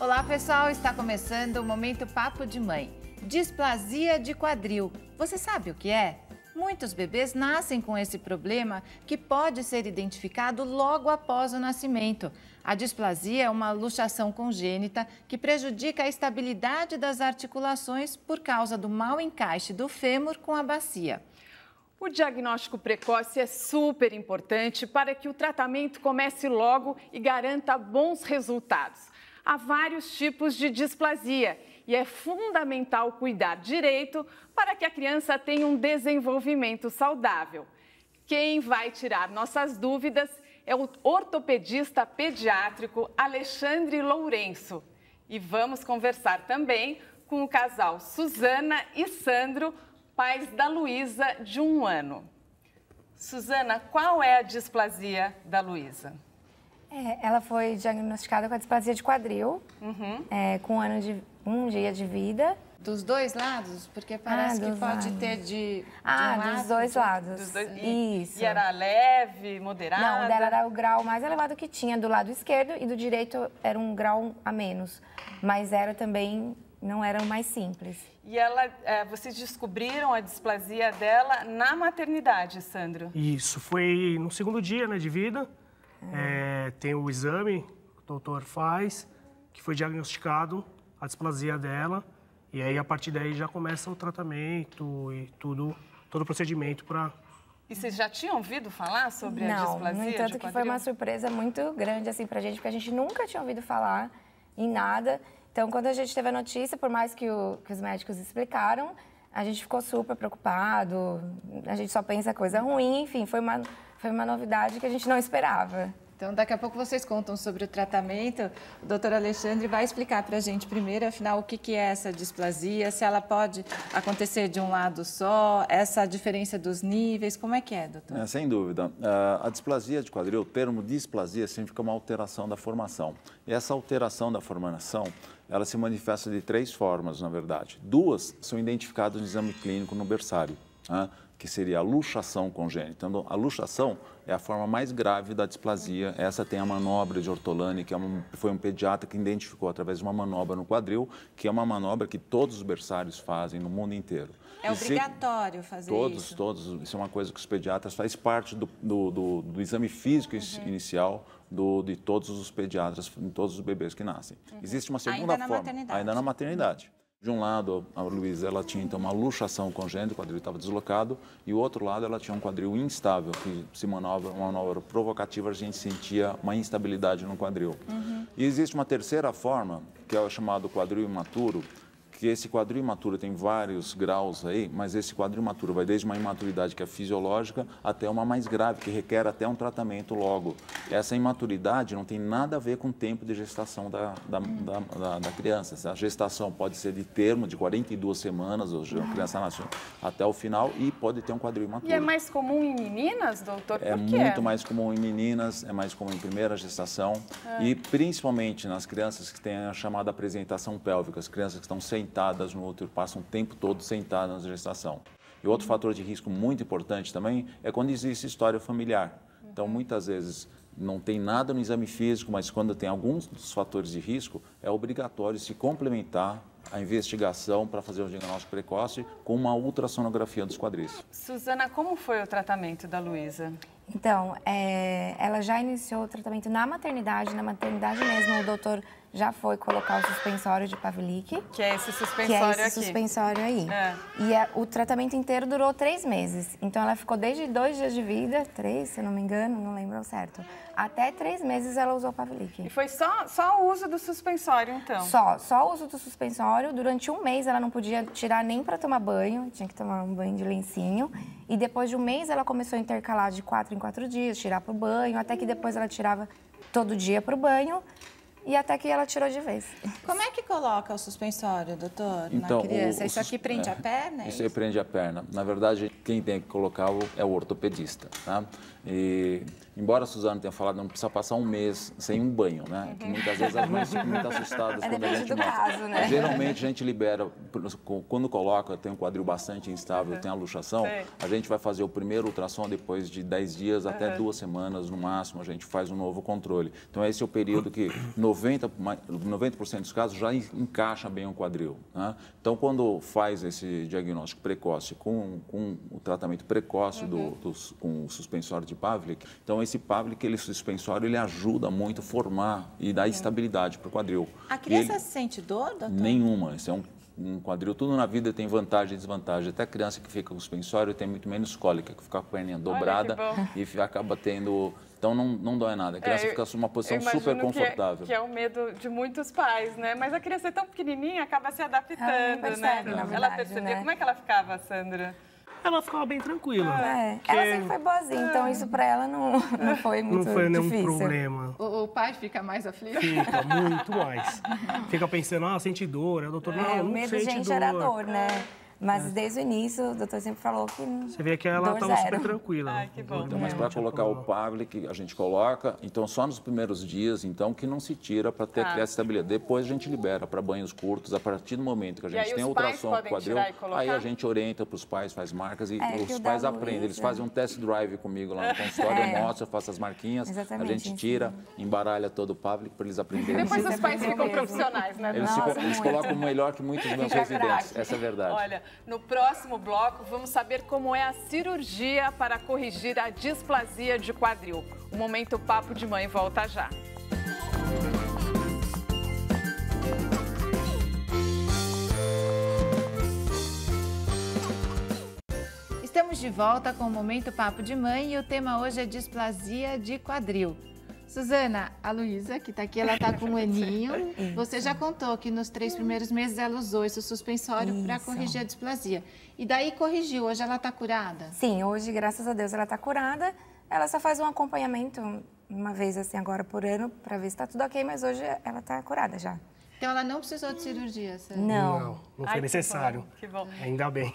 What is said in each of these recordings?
Olá, pessoal! Está começando o Momento Papo de Mãe. Displasia de quadril. Você sabe o que é? Muitos bebês nascem com esse problema que pode ser identificado logo após o nascimento. A displasia é uma luxação congênita que prejudica a estabilidade das articulações por causa do mau encaixe do fêmur com a bacia. O diagnóstico precoce é super importante para que o tratamento comece logo e garanta bons resultados. Há vários tipos de displasia e é fundamental cuidar direito para que a criança tenha um desenvolvimento saudável. Quem vai tirar nossas dúvidas é o ortopedista pediátrico Alexandre Lourenço. E vamos conversar também com o casal Suzana e Sandro, pais da Luísa, de 1 ano. Suzana, qual é a displasia da Luísa? Ela foi diagnosticada com a displasia de quadril, com um dia de vida. Dos dois lados? Porque parece que pode ter de um lado. Dos dois lados. Dos dois. Isso. E era leve, moderada? Não, dela era o grau mais elevado que tinha do lado esquerdo e do direito era um grau a menos. Mas era também, não era o mais simples. E vocês descobriram a displasia dela na maternidade, Sandro? Isso, foi no segundo dia, né, de vida. Tem o exame que o doutor faz, que foi diagnosticado a displasia dela. E aí, a partir daí, já começa o tratamento e todo o procedimento para... E vocês já tinham ouvido falar sobre a displasia de quadril? Não, no entanto que foi uma surpresa muito grande, assim, pra gente, porque a gente nunca tinha ouvido falar em nada. Então, quando a gente teve a notícia, por mais que os médicos explicaram, a gente ficou super preocupado, a gente só pensa coisa ruim, enfim, foi uma novidade que a gente não esperava. Então, daqui a pouco vocês contam sobre o tratamento. O doutor Alexandre vai explicar para a gente primeiro, afinal, o que é essa displasia, se ela pode acontecer de um lado só, essa diferença dos níveis, como é que é, doutor? Sem dúvida. A displasia de quadril, o termo displasia significa uma alteração da formação. E essa alteração da formação, ela se manifesta de 3 formas, na verdade. 2 são identificadas no exame clínico no berçário, que seria a luxação congênita. Então, a luxação é a forma mais grave da displasia. Essa tem a manobra de Ortolani, que foi um pediatra que identificou através de uma manobra no quadril, que é uma manobra que todos os berçários fazem no mundo inteiro. É obrigatório fazer isso? Todos. Isso é uma coisa que os pediatras faz parte do exame físico inicial de todos os pediatras, em todos os bebês que nascem. Existe uma segunda forma, ainda na maternidade. De um lado, a Luísa, ela tinha então uma luxação congênita, o quadril estava deslocado, e o outro lado, ela tinha um quadril instável, que se uma manobra provocativa, a gente sentia uma instabilidade no quadril. E existe uma terceira forma, que é o chamado quadril imaturo, que esse quadril imaturo tem vários graus aí, mas esse quadril imaturo vai desde uma imaturidade que é fisiológica até uma mais grave, que requer até um tratamento logo. Essa imaturidade não tem nada a ver com o tempo de gestação da criança. A gestação pode ser de termo de 42 semanas, ou seja, a criança nasce até o final e pode ter um quadril imaturo. E é mais comum em meninas, doutor? É muito mais comum em meninas, é mais comum em primeira gestação e principalmente nas crianças que têm a chamada apresentação pélvica, as crianças que estão sentadas no útero, passam o tempo todo sentadas na gestação. E outro fator de risco muito importante também é quando existe história familiar. Então, muitas vezes, não tem nada no exame físico, mas quando tem alguns dos fatores de risco, é obrigatório se complementar a investigação para fazer o diagnóstico precoce com uma ultrassonografia dos quadris. Suzana, como foi o tratamento da Luísa? Então, ela já iniciou o tratamento na maternidade mesmo, o doutor já foi colocar o suspensório de Pavlik. Que é esse suspensório aqui. Suspensório aí. E o tratamento inteiro durou 3 meses. Então, ela ficou desde 2 dias de vida, 3, se eu não me engano, não lembro certo. Até 3 meses ela usou Pavlik. E foi só o uso do suspensório, então? Só o uso do suspensório. Durante 1 mês ela não podia tirar nem para tomar banho, tinha que tomar um banho de lencinho. E depois de 1 mês ela começou a intercalar de 4 em 4 dias, tirar para o banho, até que depois ela tirava todo dia para o banho. E até que ela tirou de vez. Como é que coloca o suspensório, doutor, na criança? Isso aqui prende a perna? Isso aí prende a perna. Na verdade, quem tem que colocar é o ortopedista. Tá? E, embora a Suzana tenha falado, não precisa passar um mês sem um banho, né? Que muitas vezes as mães ficam muito assustadas quando a gente mostra. Caso, né? Geralmente a gente libera, quando coloca, tem um quadril bastante instável, tem a luxação, a gente vai fazer o primeiro ultrassom depois de 10 dias até 2 semanas no máximo, a gente faz um novo controle. Então esse é o período que 90% dos casos já encaixa bem o quadril, né? Então quando faz esse diagnóstico precoce com o tratamento precoce com o suspensório de Pavlik, então esse Pavlik, ele suspensório, ele ajuda muito a formar e dar estabilidade para o quadril. A criança sente dor, doutor? Nenhuma. Isso é um quadril. Tudo na vida tem vantagem e desvantagem. Até a criança que fica com suspensório tem muito menos cólica, que fica com a perninha dobrada e acaba tendo... Então não dói nada. A criança fica numa posição super confortável. Que é o medo de muitos pais, né? Mas a criança é tão pequenininha, acaba se adaptando, percebe, né? verdade, Ela percebia. né? Como é que ela ficava, Sandra? Ela ficava bem tranquila. Ela sempre foi boazinha, então isso pra ela não foi muito difícil. Não foi nenhum problema. O pai fica mais aflito? Fica, muito mais. Fica pensando, sente dor. A doutora, não o medo, gente, era dor, né? Mas desde o início, o doutor sempre falou que você vê que ela estava super tranquila. Ai, que bom. Então, mas para colocar o Pavlik, a gente coloca, então só nos primeiros dias, então, que não se tira para ter criar estabilidade. Depois a gente libera para banhos curtos, a partir do momento que a gente tem a ultrassom com o quadril, aí a gente orienta para os pais, faz marcas e os pais aprendem. Eles fazem um test drive comigo lá no consultório, eu mostro, eu faço as marquinhas, a gente tira, embaralha todo o Pavlik para eles aprenderem. Depois os pais ficam profissionais, né? Eles colocam o melhor que muitos dos meus residentes, essa é a verdade. Olha, no próximo bloco, vamos saber como é a cirurgia para corrigir a displasia de quadril. O Momento Papo de Mãe volta já. Estamos de volta com o Momento Papo de Mãe e o tema hoje é displasia de quadril. Suzana, a Luísa, que está aqui, ela está com um aninho. Você já contou que nos 3 primeiros meses ela usou esse suspensório para corrigir a displasia. E daí corrigiu, hoje ela está curada? Sim, hoje, graças a Deus, ela está curada. Ela só faz um acompanhamento uma vez assim agora por ano para ver se está tudo ok, mas hoje ela está curada já. Então ela não precisou de cirurgia, certo? Não foi necessário. Que bom. Ainda bem.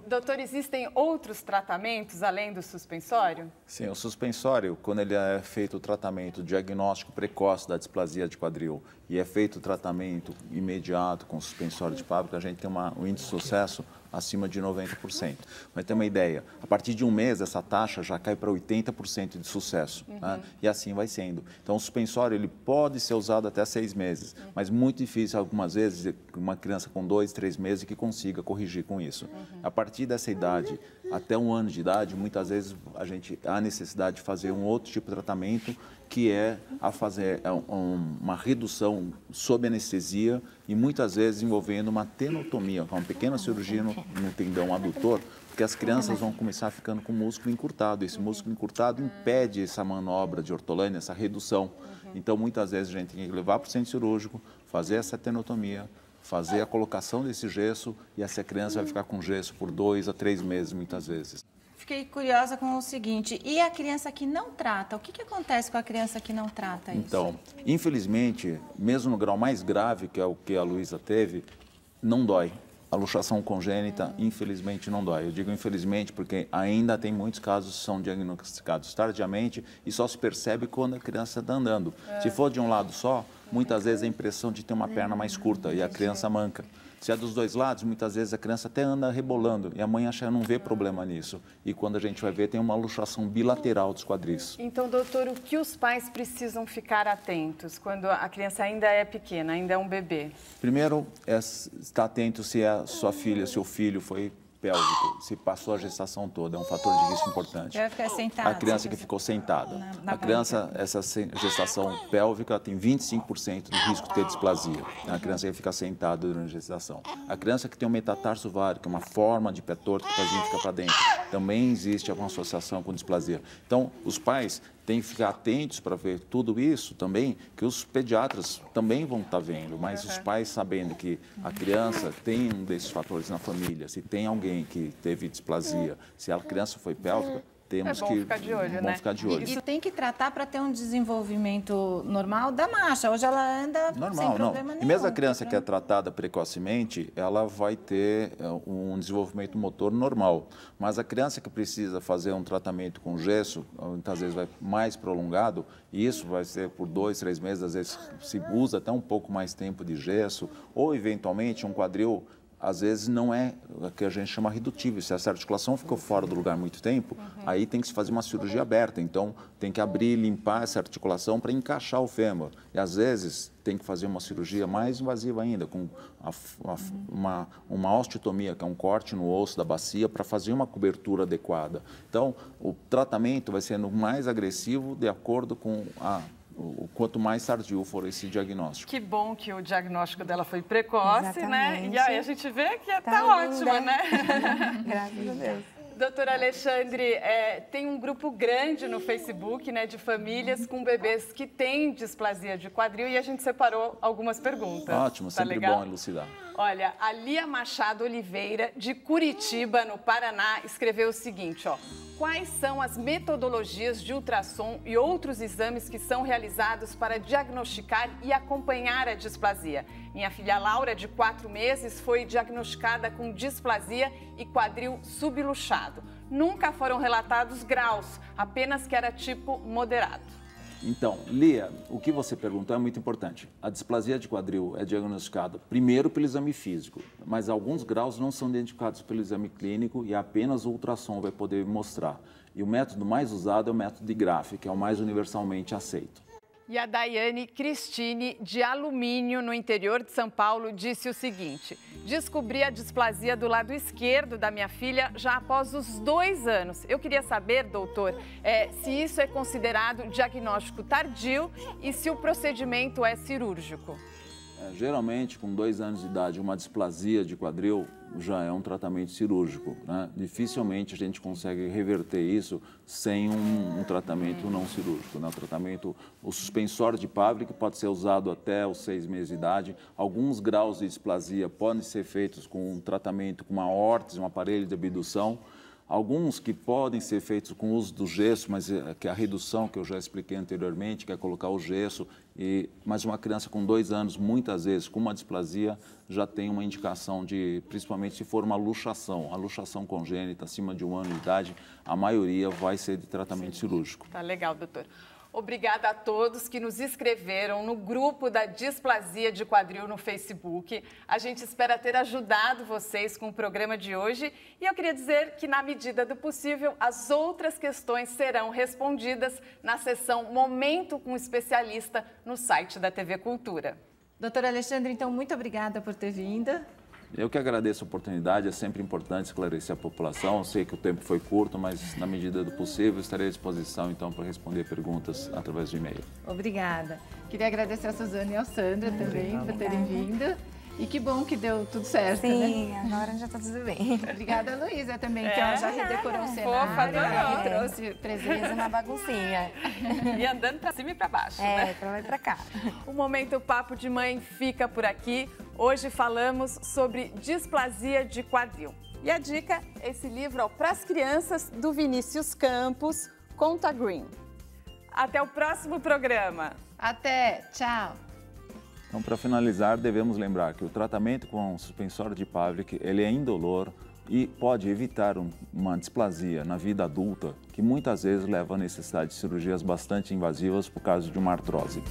Doutor, existem outros tratamentos além do suspensório? Sim, o suspensório, quando ele é feito o tratamento diagnóstico precoce da displasia de quadril e é feito o tratamento imediato com suspensório de Pavlik, a gente tem um índice de sucesso acima de 90%. Mas tem uma ideia, a partir de um mês essa taxa já cai para 80% de sucesso, né? E assim vai sendo. Então o suspensório ele pode ser usado até 6 meses, mas muito difícil algumas vezes uma criança com 2, 3 meses que consiga corrigir com isso. A partir dessa idade, até 1 ano de idade, muitas vezes a gente há necessidade de fazer um outro tipo de tratamento que é a fazer uma redução sob anestesia e muitas vezes envolvendo uma tenotomia, que é uma pequena cirurgia no tendão adutor, porque as crianças vão começar ficando com o músculo encurtado. Esse músculo encurtado impede essa manobra de ortolânia, essa redução. Então, muitas vezes a gente tem que levar para o centro cirúrgico, fazer essa tenotomia, fazer a colocação desse gesso e essa criança vai ficar com gesso por 2 a 3 meses, muitas vezes. Fiquei curiosa com o seguinte, e a criança que não trata? O que acontece com a criança que não trata isso? Então, infelizmente, mesmo no grau mais grave, que é o que a Luísa teve, não dói. A luxação congênita, infelizmente, não dói. Eu digo infelizmente porque ainda tem muitos casos que são diagnosticados tardiamente e só se percebe quando a criança está andando. Se for de um lado só, muitas vezes a impressão de ter uma perna mais curta e a criança manca. Se é dos dois lados, muitas vezes a criança até anda rebolando e a mãe acha que não vê problema nisso. E quando a gente vai ver, tem uma luxação bilateral dos quadris. Então, doutor, o que os pais precisam ficar atentos quando a criança ainda é pequena, ainda é um bebê? Primeiro, estar atento se a sua filha, seu filho foi pélvico, se passou a gestação toda, é um fator de risco importante. Vai ficar sentada. A criança que ficou sentada. A criança, essa gestação pélvica tem 25% de risco de ter displasia. A criança que fica sentada durante a gestação. A criança que tem um metatarso ovário, que é uma forma de pé torto que o pezinho fica para dentro, também existe alguma associação com displasia. Então, os pais têm que ficar atentos para ver tudo isso também, que os pediatras também vão estar vendo, mas os pais sabendo que a criança tem um desses fatores na família, se tem alguém que teve displasia, se a criança foi pélvica, temos que ficar de olho, né? Ficar de olho. E tem que tratar para ter um desenvolvimento normal da Masha. Hoje ela anda sem problema nenhum. E mesmo a criança que é tratada precocemente, ela vai ter um desenvolvimento motor normal. Mas a criança que precisa fazer um tratamento com gesso, muitas vezes vai mais prolongado, e isso vai ser por 2, 3 meses, às vezes se usa até um pouco mais tempo de gesso, ou eventualmente um quadril, às vezes não é o que a gente chama redutível. Se essa articulação ficou fora do lugar muito tempo, aí tem que se fazer uma cirurgia aberta. Então, tem que abrir e limpar essa articulação para encaixar o fêmur. E, às vezes, tem que fazer uma cirurgia mais invasiva ainda, com uma osteotomia, que é um corte no osso da bacia, para fazer uma cobertura adequada. Então, o tratamento vai sendo mais agressivo de acordo com quanto mais tardio for esse diagnóstico. Que bom que o diagnóstico dela foi precoce, Exatamente. né? E aí a gente vê que tá ótima, né? Graças a Deus. Doutor Alexandre, tem um grupo grande no Facebook, né, de famílias com bebês que têm displasia de quadril e a gente separou algumas perguntas. Ótimo, sempre bom elucidar. Olha, a Lia Machado Oliveira, de Curitiba, no Paraná, escreveu o seguinte, ó. Quais são as metodologias de ultrassom e outros exames que são realizados para diagnosticar e acompanhar a displasia? Minha filha Laura, de 4 meses, foi diagnosticada com displasia e quadril subluxado. Nunca foram relatados graus, apenas que era tipo moderado. Então, Lia, o que você perguntou é muito importante. A displasia de quadril é diagnosticada primeiro pelo exame físico, mas alguns graus não são identificados pelo exame clínico e apenas o ultrassom vai poder mostrar. E o método mais usado é o método de Graf, que é o mais universalmente aceito. E a Daiane Cristine, de Alumínio, no interior de São Paulo, disse o seguinte: descobri a displasia do lado esquerdo da minha filha já após os 2 anos. Eu queria saber, doutor, se isso é considerado diagnóstico tardio e se o procedimento é cirúrgico. Geralmente, com 2 anos de idade, uma displasia de quadril já é um tratamento cirúrgico, né? Dificilmente a gente consegue reverter isso sem um tratamento não cirúrgico, né? O suspensório de Pavlik pode ser usado até os 6 meses de idade. Alguns graus de displasia podem ser feitos com um tratamento com uma órtese, um aparelho de abdução. Alguns que podem ser feitos com o uso do gesso, mas que a redução que eu já expliquei anteriormente, que é colocar o gesso, mas uma criança com 2 anos, muitas vezes, com uma displasia, já tem uma indicação de, principalmente se for uma luxação, a luxação congênita, acima de 1 ano de idade, a maioria vai ser de tratamento cirúrgico. Tá legal, doutor. Obrigada a todos que nos inscreveram no grupo da displasia de quadril no Facebook. A gente espera ter ajudado vocês com o programa de hoje. E eu queria dizer que, na medida do possível, as outras questões serão respondidas na seção Momento com o Especialista no site da TV Cultura. Doutor Alexandre, então, muito obrigada por ter vindo. Eu que agradeço a oportunidade, é sempre importante esclarecer a população. Eu sei que o tempo foi curto, mas na medida do possível estarei à disposição então para responder perguntas através de e-mail. Obrigada. Queria agradecer a Suzana e ao Sandra também por terem vindo. E que bom que deu tudo certo, Sim, né? agora já está tudo bem. Obrigada, Luísa, também, que ela já redecorou o cenário e trouxe presente. Fez uma baguncinha. E andando para cima e para baixo, né? Para lá e para cá. O Momento Papo de Mãe fica por aqui. Hoje falamos sobre displasia de quadril. E a dica é esse livro para as crianças do Vinícius Campos, Conta Green. Até o próximo programa. Até, tchau. Então, para finalizar, devemos lembrar que o tratamento com suspensório de Pavlik, ele é indolor e pode evitar uma displasia na vida adulta, que muitas vezes leva à necessidade de cirurgias bastante invasivas por causa de uma artrose.